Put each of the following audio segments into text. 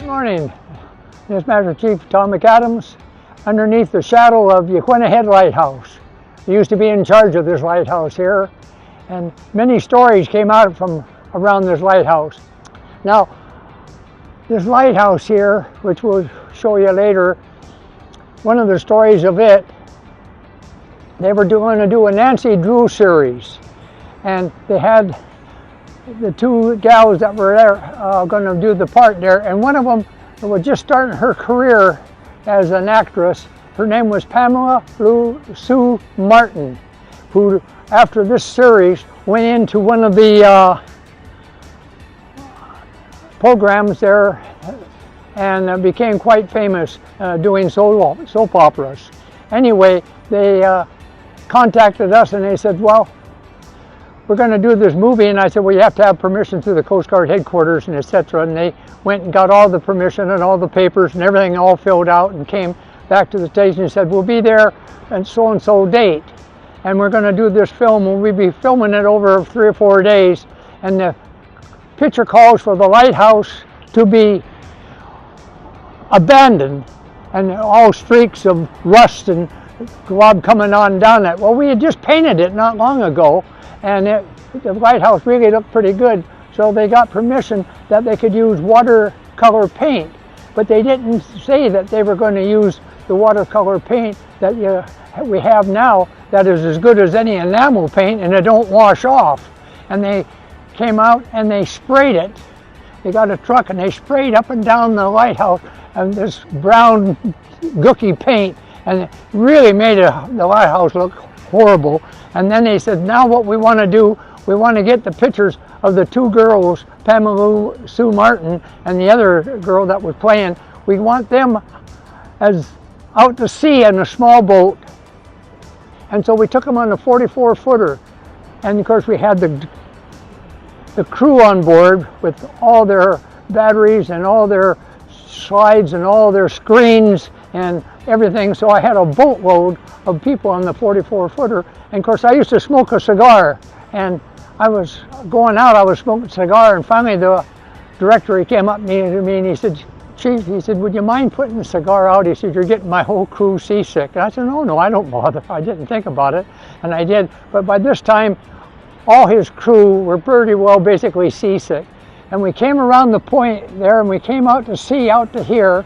Morning. This is Master Chief Thomas McAdams underneath the shadow of Yaquina Head Lighthouse. I used to be in charge of this lighthouse here, and many stories came out from around this lighthouse. Now, this lighthouse here, which we'll show you later, one of the stories of it, they were going to do a Nancy Drew series, and they had the two gals that were there going to do the part there, and one of them was just starting her career as an actress. Her name was Pamela Sue Martin, who after this series went into one of the programs there and became quite famous doing soap operas. Anyway, they contacted us and they said, well, we're going to do this movie, and I said, well, you have to have permission through the Coast Guard headquarters and etc. And they went and got all the permission and all the papers and everything all filled out and came back to the station and said, we'll be there and so date, and we're going to do this film, and we'll be filming it over 3 or 4 days, and the picture calls for the lighthouse to be abandoned and all streaks of rust and glob coming on down it. Well, we had just painted it not long ago, and the lighthouse really looked pretty good, so they got permission that they could use watercolor paint, but they didn't say that they were going to use the watercolor paint that we have now that is as good as any enamel paint and it don't wash off. And they came out and they sprayed it. They got a truck and they sprayed up and down the lighthouse and this brown gooky paint, and it really made the lighthouse look horrible. And then they said, now what we want to do, we want to get the pictures of the two girls, Pamela Sue Martin and the other girl that was playing. We want them as out to sea in a small boat. And so we took them on a 44-footer. And of course we had the crew on board with all their batteries and all their slides and all their screens and everything. So I had a boatload of people on the 44-footer. And of course I used to smoke a cigar, and I was going out, I was smoking a cigar, and finally the director, he came up to me and he said, Chief, he said, would you mind putting the cigar out? He said, you're getting my whole crew seasick. And I said, no, I don't bother. I didn't think about it, and I did. But by this time, all his crew were pretty well basically seasick. And we came around the point there, and we came out to sea, out to here,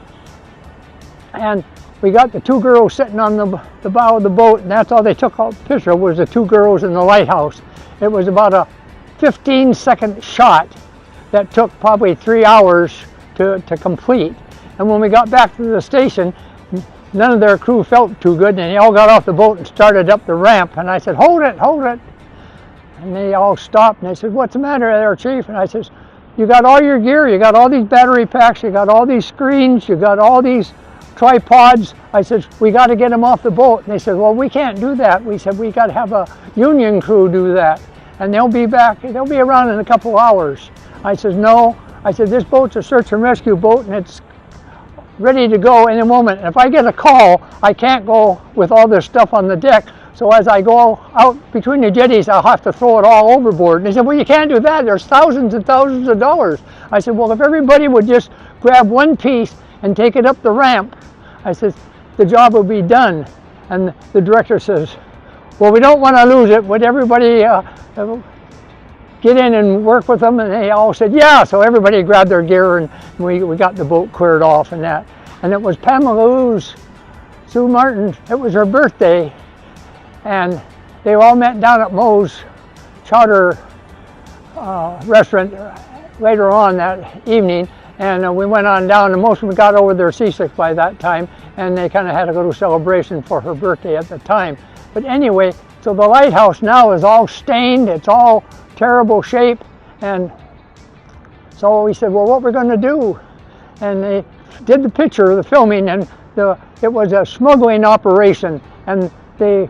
and we got the two girls sitting on the bow of the boat, and that's all they took a picture of, was the two girls in the lighthouse. It was about a 15-second shot that took probably 3 hours to complete. And when we got back to the station, none of their crew felt too good, and they all got off the boat and started up the ramp. And I said, hold it. And they all stopped, and they said, what's the matter there, Chief? And I said, you got all your gear, you got all these battery packs, you got all these screens, you got all these tripods. I said, we got to get them off the boat. And they said, well, we can't do that. We said, we got to have a union crew do that, and they'll be back, they'll be around in a couple hours. I said, no. I said, this boat's a search and rescue boat, and it's ready to go in a moment. If I get a call, I can't go with all this stuff on the deck. So as I go out between the jetties, I'll have to throw it all overboard. And they said, well, you can't do that. There's thousands and thousands of dollars. I said, well, if everybody would just grab one piece and take it up the ramp, I said, the job will be done. And the director says, well, we don't want to lose it. Would everybody get in and work with them? And they all said, yeah. So everybody grabbed their gear, and we got the boat cleared off and that. And it was Pamela Sue Martin. It was her birthday. And they all met down at Moe's Chowder restaurant later on that evening. And we went on down, and most of them got over their seasick by that time, and they kind of had a little celebration for her birthday at the time. But anyway, so the lighthouse now is all stained, it's all terrible shape, and so we said, well, what we're going to do? And they did the picture, the filming, and it was a smuggling operation, and the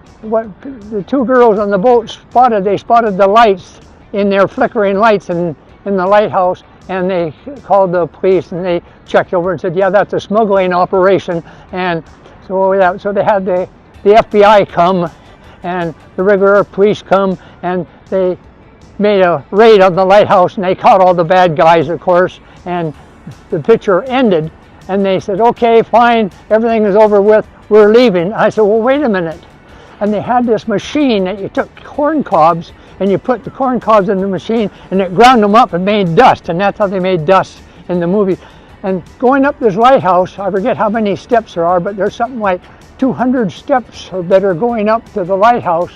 two girls on the boat spotted the lights in their flickering lights in the lighthouse, and they called the police, and they checked over and said, yeah, that's a smuggling operation. And so they had the FBI come, and the regular police come, and they made a raid on the lighthouse, and they caught all the bad guys, of course, and the picture ended, and they said, okay, fine, everything is over with, we're leaving. I said, well, wait a minute. And they had this machine that you took corn cobs, and you put the corn cobs in the machine, and it ground them up and made dust, and that's how they made dust in the movie. And going up this lighthouse, I forget how many steps there are, but there's something like 200 steps that are going up to the lighthouse,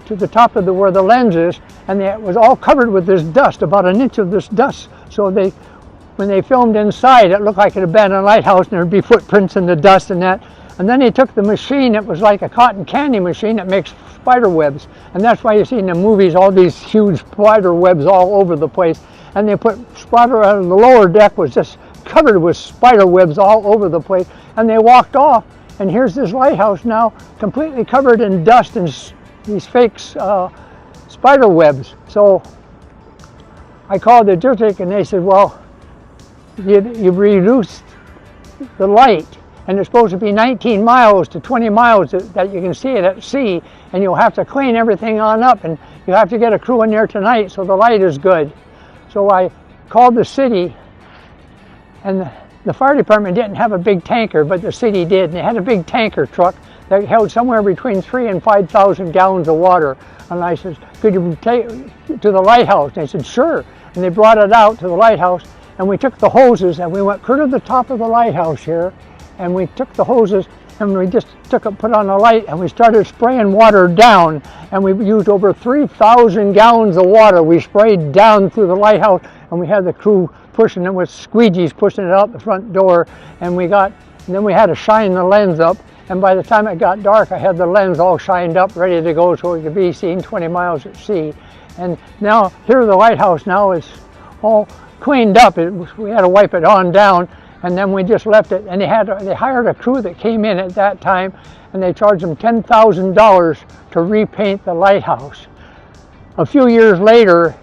to the top of where the lens is, and it was all covered with this dust, about an inch of this dust. So when they filmed inside, it looked like an abandoned lighthouse, and there'd be footprints in the dust and that. And then they took the machine, it was like a cotton candy machine that makes spider webs. And that's why you see in the movies all these huge spider webs all over the place. And they put spider on the lower deck was just covered with spider webs all over the place. And they walked off, and here's this lighthouse now completely covered in dust and these fake spider webs. So I called the district, and they said, well, you've reduced the light, and it's supposed to be 19 miles to 20 miles that you can see it at sea, and you'll have to clean everything on up, and you have to get a crew in there tonight so the light is good. So I called the city, and the fire department didn't have a big tanker, but the city did, and they had a big tanker truck that held somewhere between 3,000 and 5,000 gallons of water. And I said, could you take it to the lighthouse? And they said, sure. And they brought it out to the lighthouse, and we took the hoses, and we went clear to the top of the lighthouse here, and we took the hoses, and we just put on a light, and we started spraying water down, and we used over 3,000 gallons of water. We sprayed down through the lighthouse, and we had the crew pushing it with squeegees, pushing it out the front door, and then we had to shine the lens up, and by the time it got dark, I had the lens all shined up, ready to go, so it could be seen 20 miles at sea. And now, here the lighthouse now is all cleaned up. We had to wipe it on down, and then we just left it. And they hired a crew that came in at that time, and they charged them $10,000 to repaint the lighthouse. A few years later,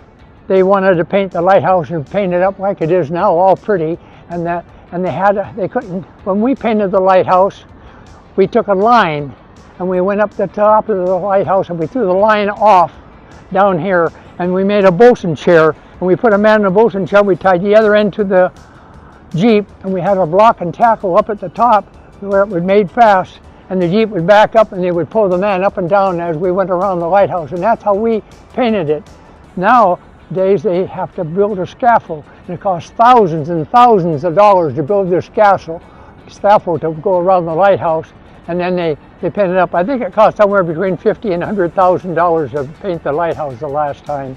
they wanted to paint the lighthouse and paint it up like it is now, all pretty, and they couldn't. When we painted the lighthouse, we took a line, and we went up the top of the lighthouse, and we threw the line off down here, and we made a bosun chair, and we put a man in a bosun chair. We tied the other end to the Jeep, and we had a block and tackle up at the top where it was made fast, and the Jeep would back up, and they would pull the man up and down as we went around the lighthouse, and that's how we painted it. Nowadays they have to build a scaffold, and it costs thousands and thousands of dollars to build this scaffold to go around the lighthouse, and then they paint it up. I think it cost somewhere between $50,000 and $100,000 to paint the lighthouse the last time.